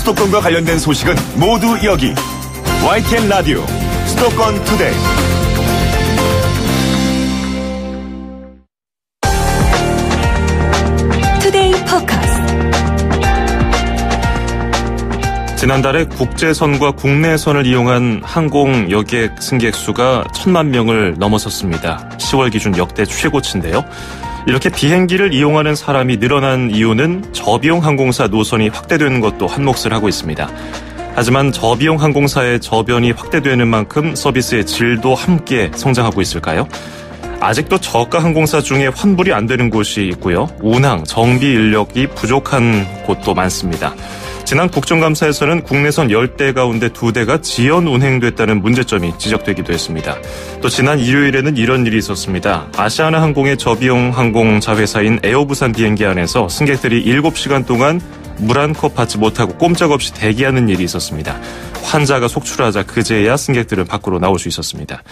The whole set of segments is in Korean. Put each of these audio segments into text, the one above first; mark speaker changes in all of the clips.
Speaker 1: 수도권과 관련된 소식은 모두 여기. YTN 라디오 수도권 투데이.
Speaker 2: 투데이 포커스.
Speaker 3: 지난달에 국제선과 국내선을 이용한 항공 여객 승객 수가 1,000만 명을 넘어섰습니다. 10월 기준 역대 최고치인데요. 이렇게 비행기를 이용하는 사람이 늘어난 이유는 저비용 항공사 노선이 확대되는 것도 한몫을 하고 있습니다. 하지만 저비용 항공사의 저변이 확대되는 만큼 서비스의 질도 함께 성장하고 있을까요? 아직도 저가 항공사 중에 환불이 안 되는 곳이 있고요. 운항, 정비 인력이 부족한 곳도 많습니다. 지난 국정감사에서는 국내선 10대 가운데 2대가 지연 운행됐다는 문제점이 지적되기도 했습니다. 또 지난 일요일에는 이런 일이 있었습니다. 아시아나 항공의 저비용 항공자 회사인 에어부산 비행기 안에서 승객들이 7시간 동안 물 한 컵 받지 못하고 꼼짝없이 대기하는 일이 있었습니다. 환자가 속출하자 그제야 승객들은 밖으로 나올 수 있었습니다.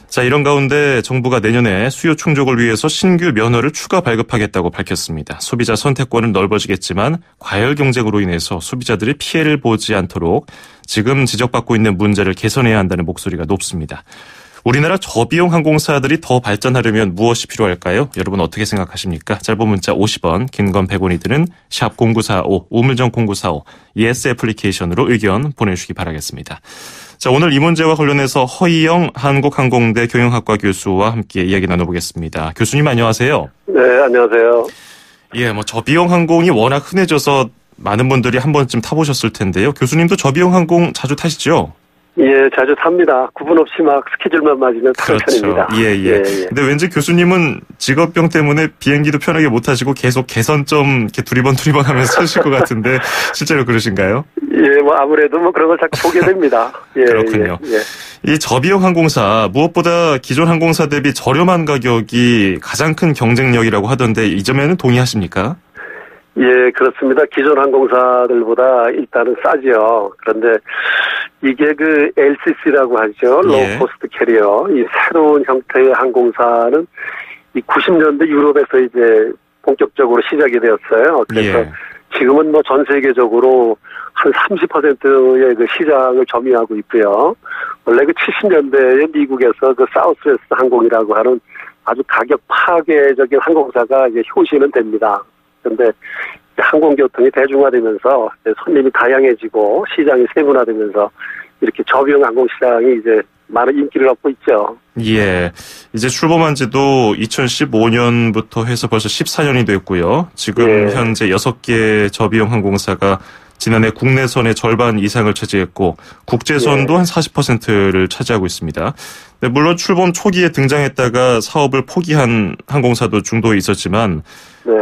Speaker 3: 자, 이런 가운데 정부가 내년에 수요 충족을 위해서 신규 면허를 추가 발급하겠다고 밝혔습니다. 소비자 선택권은 넓어지겠지만 과열 경쟁으로 인해서 소비자들이 피해를 보지 않도록 지금 지적받고 있는 문제를 개선해야 한다는 목소리가 높습니다. 우리나라 저비용 항공사들이 더 발전하려면 무엇이 필요할까요? 여러분 어떻게 생각하십니까? 짧은 문자 50원, 긴 건 100원이 드는 샵 0945, 우물정 0945, ES 애플리케이션으로 의견 보내주시기 바라겠습니다. 자, 오늘 이 문제와 관련해서 허희영 한국항공대 경영학과 교수와 함께 이야기 나눠보겠습니다. 교수님 안녕하세요.
Speaker 4: 네, 안녕하세요.
Speaker 3: 예, 저비용 항공이 워낙 흔해져서 많은 분들이 한 번쯤 타보셨을 텐데요. 교수님도 저비용 항공 자주 타시죠?
Speaker 4: 예, 자주 탑니다. 구분 없이 막 스케줄만 맞으면 타는 편입니다.
Speaker 3: 예. 근데 왠지 교수님은 직업병 때문에 비행기도 편하게 못 타시고 계속 개선점 이렇게 두리번 하면서 타실 것 같은데 실제로 그러신가요?
Speaker 4: 예, 아무래도 그런 걸 자꾸 보게 됩니다. 예,
Speaker 3: 그렇군요.
Speaker 4: 예.
Speaker 3: 이 저비용 항공사 무엇보다 기존 항공사 대비 저렴한 가격이 가장 큰 경쟁력이라고 하던데 이 점에는 동의하십니까?
Speaker 4: 예, 그렇습니다. 기존 항공사들보다 일단은 싸죠. 그런데 이게 LCC라고 하죠. 로우 코스트 캐리어. 이 새로운 형태의 항공사는 이 90년대 유럽에서 이제 본격적으로 시작이 되었어요. 그래서 지금은 전 세계적으로 한 30%의 그 시장을 점유하고 있고요. 원래 70년대에 미국에서 사우스웨스트 항공이라고 하는 아주 가격 파괴적인 항공사가 이제 효시는 됩니다. 그런데 항공교통이 대중화되면서 손님이 다양해지고 시장이 세분화되면서 이렇게 저비용 항공시장이 이제 많은 인기를 얻고 있죠. 예.
Speaker 3: 이제 출범한 지도 2015년부터 해서 벌써 14년이 됐고요. 지금 현재 6개 저비용 항공사가 지난해 국내선의 절반 이상을 차지했고 국제선도 한 40%를 차지하고 있습니다. 네, 물론 출범 초기에 등장했다가 사업을 포기한 항공사도 중도에 있었지만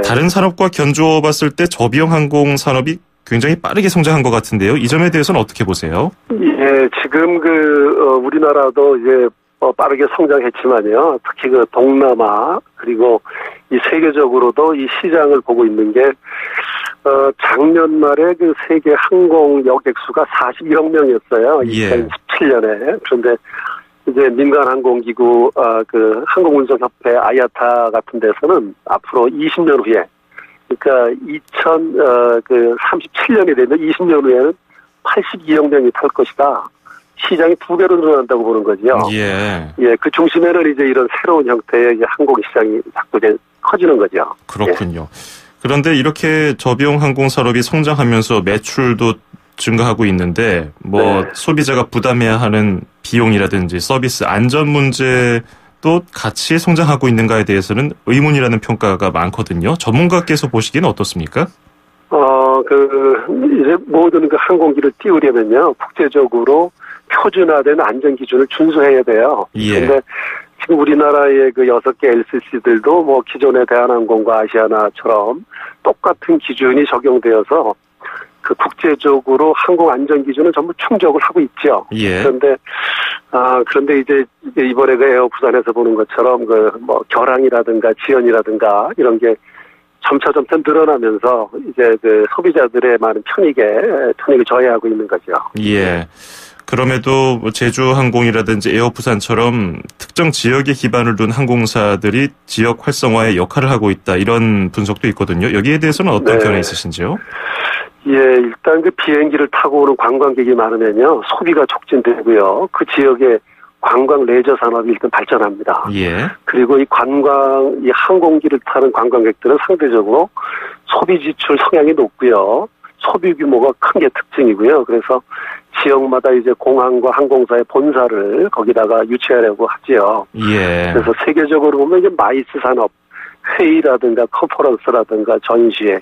Speaker 3: 다른 산업과 견주어 봤을 때 저비용 항공 산업이 굉장히 빠르게 성장한 것 같은데요. 이 점에 대해서는 어떻게 보세요?
Speaker 4: 예, 지금 우리나라도 이제 빠르게 성장했지만요. 특히 동남아 그리고 이 세계적으로도 이 시장을 보고 있는 게 작년 말에 세계 항공 여객 수가 41억 명이었어요. 2017년에. 그런데 이제 민간항공기구 항공운송협회 아이아타 같은 데서는 앞으로 20년 후에 그러니까 2037년이 되면 20년 후에는 82억 명이 탈 것이다. 시장이 2배로 늘어난다고 보는 거죠. 예, 그 중심에는 이제 이런 새로운 형태의 항공 시장이 자꾸 이제 커지는 거죠.
Speaker 3: 그렇군요. 그런데 이렇게 저비용 항공 산업이 성장하면서 매출도 증가하고 있는데 소비자가 부담해야 하는 비용이라든지 서비스 안전 문제도 같이 성장하고 있는가에 대해서는 의문이라는 평가가 많거든요. 전문가께서 보시기에는 어떻습니까?
Speaker 4: 이제 모든 항공기를 띄우려면요, 국제적으로 표준화된 안전 기준을 준수해야 돼요. 그런데 지금 우리나라의 6개 LCC들도 기존의 대한항공과 아시아나처럼 똑같은 기준이 적용되어서 국제적으로 항공 안전 기준은 전부 충족을 하고 있죠. 그런데 이제 이번에 에어부산에서 보는 것처럼 결항이라든가 지연이라든가 이런 게 점차 늘어나면서 이제 소비자들의 많은 편익을 저해하고 있는 거죠.
Speaker 3: 예. 그럼에도 제주항공이라든지 에어부산처럼 특정 지역에 기반을 둔 항공사들이 지역 활성화에 역할을 하고 있다 이런 분석도 있거든요. 여기에 대해서는 어떤 견해 있으신지요?
Speaker 4: 예, 일단 그 비행기를 타고 오는 관광객이 많으면요, 소비가 촉진되고요. 그 지역의 관광 레저 산업이 일단 발전합니다.
Speaker 3: 예.
Speaker 4: 그리고 이 항공기를 타는 관광객들은 상대적으로 소비 지출 성향이 높고요. 소비 규모가 큰 게 특징이고요. 그래서 지역마다 이제 공항과 항공사의 본사를 거기다가 유치하려고 하지요.
Speaker 3: 예.
Speaker 4: 그래서 세계적으로 보면 이제 마이스 산업, 회의라든가 컨퍼런스라든가 전시회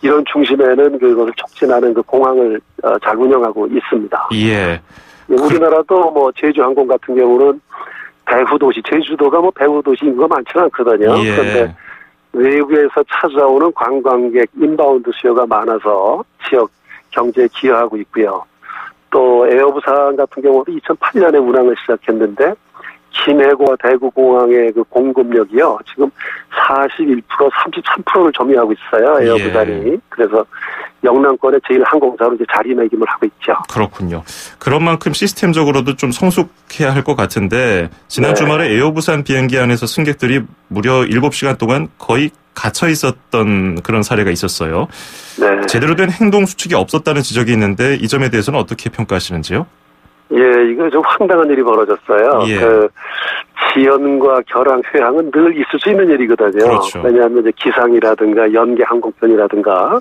Speaker 4: 이런 중심에는 그것을 촉진하는 그 공항을 잘 운영하고 있습니다.
Speaker 3: 예.
Speaker 4: 우리나라도 뭐 제주 항공 같은 경우는 배후도시, 제주도가 뭐 배후도시 인구가 많지는 않거든요.
Speaker 3: 예.
Speaker 4: 그런데 외부에서 찾아오는 관광객 인바운드 수요가 많아서 지역 경제에 기여하고 있고요. 또 에어부산 같은 경우도 2008년에 운항을 시작했는데 김해고와 대구공항의 그 공급력이요. 지금 41%, 33%를 점유하고 있어요. 에어부산이.
Speaker 3: 예.
Speaker 4: 그래서 영남권의 제일 항공사로 이제 자리매김을 하고 있죠.
Speaker 3: 그렇군요. 그런 만큼 시스템적으로도 좀 성숙해야 할 것 같은데 지난 주말에 에어부산 비행기 안에서 승객들이 무려 7시간 동안 거의 갇혀 있었던 그런 사례가 있었어요.
Speaker 4: 네.
Speaker 3: 제대로 된 행동 수칙이 없었다는 지적이 있는데 이 점에 대해서는 어떻게 평가하시는지요?
Speaker 4: 예, 이거 좀 황당한 일이 벌어졌어요.
Speaker 3: 예.
Speaker 4: 그 지연과 결항, 회항은 늘 있을 수 있는 일이거든요.
Speaker 3: 그렇죠.
Speaker 4: 왜냐하면 이제 기상이라든가 연계 항공편이라든가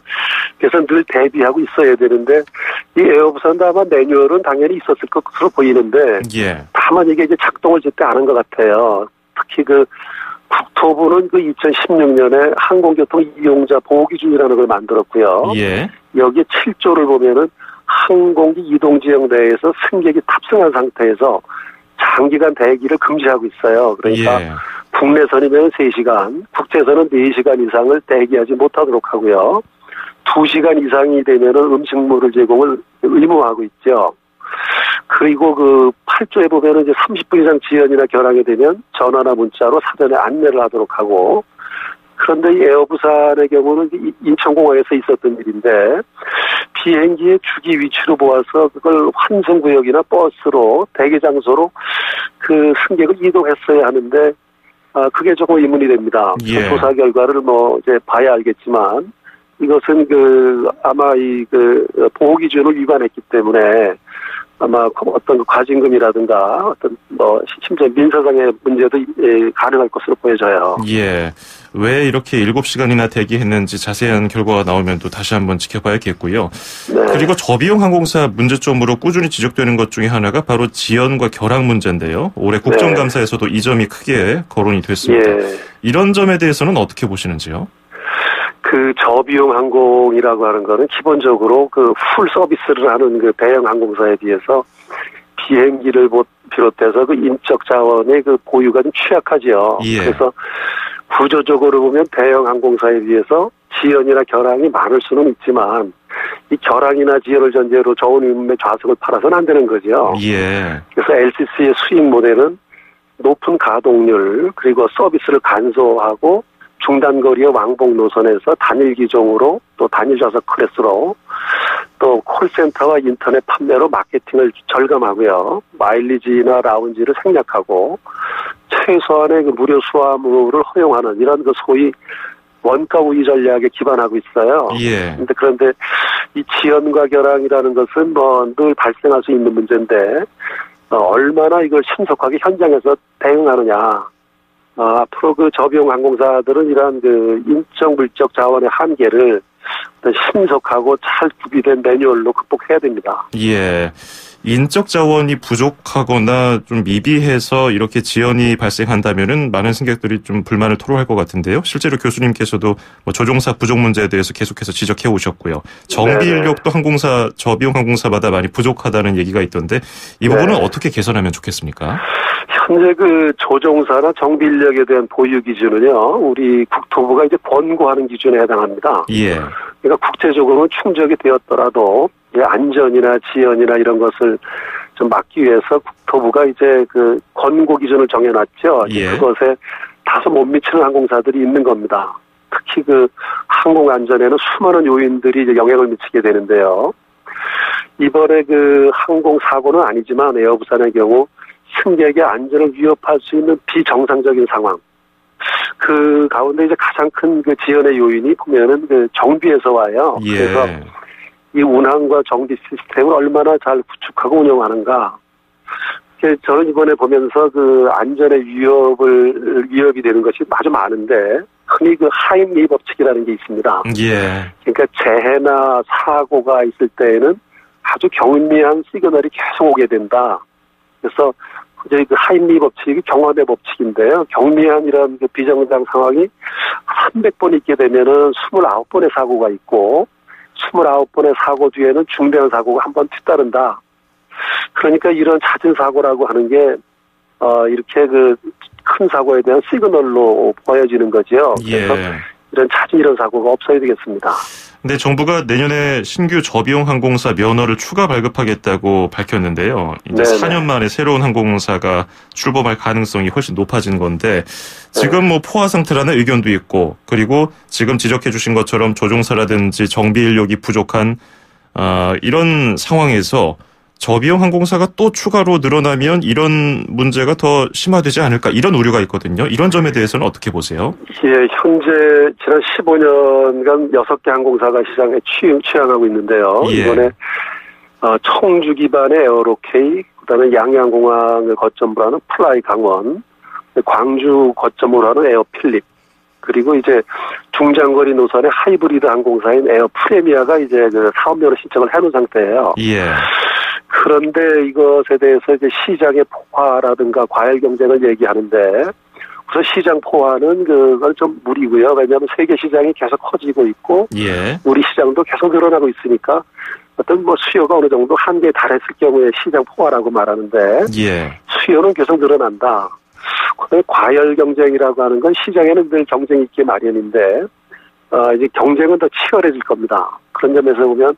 Speaker 4: 그래서 늘 대비하고 있어야 되는데 이 에어부산도 아마 매뉴얼은 당연히 있었을 것으로 보이는데
Speaker 3: 예.
Speaker 4: 다만 이게 이제 작동을 제때 안 한 것 같아요. 특히 그 국토부는 그 2016년에 항공교통 이용자 보호기준이라는 걸 만들었고요.
Speaker 3: 예.
Speaker 4: 여기에 7조를 보면은 항공기 이동 지역 내에서 승객이 탑승한 상태에서 장기간 대기를 금지하고 있어요. 그러니까
Speaker 3: 예.
Speaker 4: 국내선이면 3시간, 국제선은 4시간 이상을 대기하지 못하도록 하고요. 2시간 이상이 되면은 음식물을 제공을 의무화하고 있죠. 그리고 그 8조에 보면은 이제 30분 이상 지연이나 결항이 되면 전화나 문자로 사전에 안내를 하도록 하고, 그런데 이 에어부산의 경우는 인천공항에서 있었던 일인데 비행기의 주기 위치로 보아서 그걸 환승구역이나 버스로 대기 장소로 그 승객을 이동했어야 하는데 그게 조금 의문이 됩니다.
Speaker 3: 예.
Speaker 4: 조사 결과를 뭐 이제 봐야 알겠지만 이것은 아마 그 보호 기준을 위반했기 때문에 아마 어떤 과징금이라든가 어떤 뭐 심지어 민사상의 문제도 가능할 것으로 보여져요.
Speaker 3: 예. 왜 이렇게 7시간이나 대기했는지 자세한 결과가 나오면 또 다시 한번 지켜봐야겠고요.
Speaker 4: 네.
Speaker 3: 그리고 저비용 항공사 문제점으로 꾸준히 지적되는 것 중에 하나가 바로 지연과 결항 문제인데요. 올해 국정감사에서도 이 점이 크게 거론이 됐습니다.
Speaker 4: 예.
Speaker 3: 이런 점에 대해서는 어떻게 보시는지요?
Speaker 4: 그 저비용 항공이라고 하는 거는 기본적으로 그 풀 서비스를 하는 그 대형 항공사에 비해서 비행기를 비롯해서 그 인적 자원의 그 보유가 좀 취약하죠.
Speaker 3: 예.
Speaker 4: 그래서 구조적으로 보면 대형 항공사에 비해서 지연이나 결항이 많을 수는 있지만 이 결항이나 지연을 전제로 좋은 의미의 좌석을 팔아서는 안 되는 거죠.
Speaker 3: 예.
Speaker 4: 그래서 LCC의 수익 모델은 높은 가동률 그리고 서비스를 간소화하고 중단거리의 왕복 노선에서 단일 기종으로 또 단일 좌석 클래스로 또 콜센터와 인터넷 판매로 마케팅을 절감하고요. 마일리지나 라운지를 생략하고 최소한의 그 무료 수화물을 허용하는 이런 그 소위 원가 우위 전략에 기반하고 있어요.
Speaker 3: 예.
Speaker 4: 그런데 이 지연과 결항이라는 것은 뭐 늘 발생할 수 있는 문제인데 얼마나 이걸 신속하게 현장에서 대응하느냐. 앞으로 그 저비용 항공사들은 이러한 그 인적 물적 자원의 한계를 신속하고 잘 구비된 매뉴얼로 극복해야 됩니다.
Speaker 3: 예. 인적 자원이 부족하거나 좀 미비해서 이렇게 지연이 발생한다면은 많은 승객들이 좀 불만을 토로할 것 같은데요. 실제로 교수님께서도 뭐 조종사 부족 문제에 대해서 계속해서 지적해 오셨고요. 정비 인력도 저비용 항공사마다 많이 부족하다는 얘기가 있던데 이 부분은 어떻게 개선하면 좋겠습니까?
Speaker 4: 현재 그 조종사나 정비 인력에 대한 보유 기준은요, 우리 국토부가 이제 권고하는 기준에 해당합니다.
Speaker 3: 예.
Speaker 4: 그러니까 국제적으로는 충족이 되었더라도 안전이나 지연이나 이런 것을 좀 막기 위해서 국토부가 이제 그 권고 기준을 정해놨죠.
Speaker 3: 예.
Speaker 4: 그것에 다소 못 미치는 항공사들이 있는 겁니다. 특히 그 항공 안전에는 수많은 요인들이 이제 영향을 미치게 되는데요. 이번에 그 항공 사고는 아니지만 에어부산의 경우 승객의 안전을 위협할 수 있는 비정상적인 상황. 그 가운데 이제 가장 큰 그 지연의 요인이 보면은 그 정비에서 와요.
Speaker 3: 예.
Speaker 4: 그래서 이 운항과 정비 시스템을 얼마나 잘 구축하고 운영하는가. 저는 이번에 보면서 그 안전의 위협이 되는 것이 아주 많은데, 흔히 그 하임리 법칙이라는 게 있습니다.
Speaker 3: 예.
Speaker 4: 그러니까 재해나 사고가 있을 때에는 아주 경미한 시그널이 계속 오게 된다. 그래서 이제 그 하임리 법칙이 경험의 법칙인데요. 경미한 이런 그 비정상 상황이 300번 있게 되면은 29번의 사고가 있고, 29번의 사고 뒤에는 중대한 사고가 한 번 뒤따른다. 그러니까 이런 잦은 사고라고 하는 게 이렇게 그 큰 사고에 대한 시그널로 보여지는 거죠. 그래서 이런 잦은 이런 사고가 없어야 되겠습니다.
Speaker 3: 근데 정부가 내년에 신규 저비용 항공사 면허를 추가 발급하겠다고 밝혔는데요. 이제 네네. 4년 만에 새로운 항공사가 출범할 가능성이 훨씬 높아진 건데 지금 뭐 포화 상태라는 의견도 있고 그리고 지금 지적해 주신 것처럼 조종사라든지 정비 인력이 부족한 이런 상황에서 저비용 항공사가 또 추가로 늘어나면 이런 문제가 더 심화되지 않을까 이런 우려가 있거든요. 이런 점에 대해서는 어떻게 보세요?
Speaker 4: 예, 현재 지난 15년간 6개 항공사가 시장에 취항하고 있는데요. 예. 이번에 청주 기반의 에어로케이, 그다음에 양양공항을 거점으로 하는 플라이 강원, 광주 거점으로 하는 에어필립, 그리고 이제 중장거리 노선의 하이브리드 항공사인 에어프레미아가 이제 그 사업면허 신청을 해놓은 상태예요. 예. 그런데 이것에 대해서 이제 시장의 포화라든가 과열 경쟁을 얘기하는데 우선 시장 포화는 그건 좀 무리고요. 왜냐하면 세계 시장이 계속 커지고 있고 예. 우리 시장도 계속 늘어나고 있으니까 어떤 뭐 수요가 어느 정도 한계에 달했을 경우에 시장 포화라고 말하는데 예. 수요는 계속 늘어난다. 그다음에 과열 경쟁이라고 하는 건 시장에는 늘 경쟁이 있기 마련인데 이제 경쟁은 더 치열해질 겁니다. 그런 점에서 보면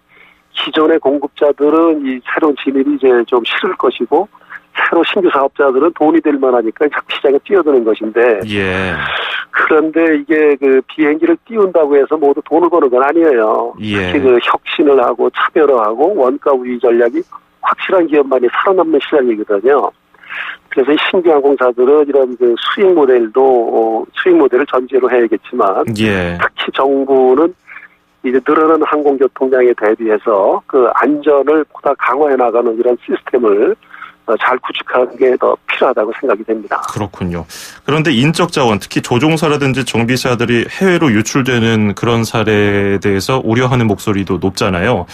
Speaker 4: 기존의 공급자들은 이 새로운 진입이 이제 좀 싫을 것이고 새로 신규 사업자들은 돈이 될 만하니까 자꾸 시장에 뛰어드는 것인데 예. 그런데 이게 그 비행기를 띄운다고 해서 모두 돈을 버는 건 아니에요. 예. 특히 그 혁신을 하고 차별화하고 원가 우위 전략이 확실한 기업만이 살아남는 시장이거든요. 그래서 신규 항공사들은 이런 그 수익 모델을 전제로 해야겠지만 예. 특히 정부는 이제 늘어나는 항공교통량에 대비해서 그 안전을 보다 강화해 나가는 이런 시스템을 잘 구축하는 게 더 필요하다고 생각이 됩니다.
Speaker 3: 그렇군요. 그런데 인적 자원, 특히 조종사라든지 정비사들이 해외로 유출되는 그런 사례에 대해서 우려하는 목소리도 높잖아요.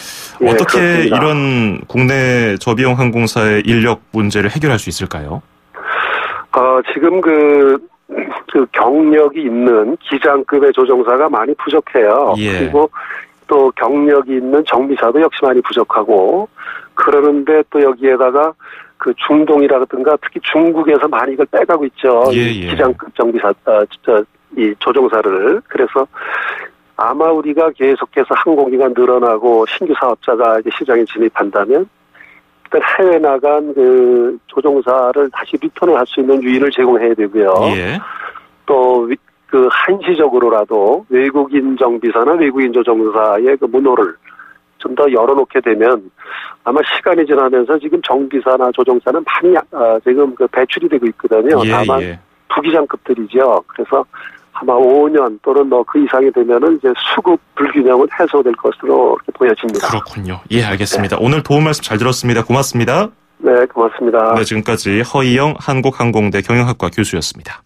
Speaker 3: 네, 어떻게 그렇습니다. 이런 국내 저비용 항공사의 인력 문제를 해결할 수 있을까요?
Speaker 4: 지금 그 경력이 있는 기장급의 조종사가 많이 부족해요. 예. 그리고 또 경력이 있는 정비사도 역시 많이 부족하고 그러는데 또 여기에다가 그 중동이라든가 특히 중국에서 많이 이걸 빼가고 있죠. 예. 기장급 정비사, 이 조종사를. 그래서 아마 우리가 계속해서 항공기가 늘어나고 신규 사업자가 이제 시장에 진입한다면 일단 해외 나간 그 조종사를 다시 리턴을 할 수 있는 유인을 제공해야 되고요. 예. 또 그 한시적으로라도 외국인 정비사나 외국인 조종사의 그 문호를 좀 더 열어놓게 되면 아마 시간이 지나면서 지금 정비사나 조종사는 많이 지금 그 배출이 되고 있거든요. 예, 다만 부기장급들이죠. 그래서 아마 5년 또는 뭐 그 이상이 되면은 이제 수급 불균형은 해소될 것으로 이렇게 보여집니다.
Speaker 3: 그렇군요. 예, 알겠습니다. 네. 오늘 도움 말씀 잘 들었습니다. 고맙습니다.
Speaker 4: 네, 고맙습니다.
Speaker 3: 네, 지금까지 허희영 한국항공대 경영학과 교수였습니다.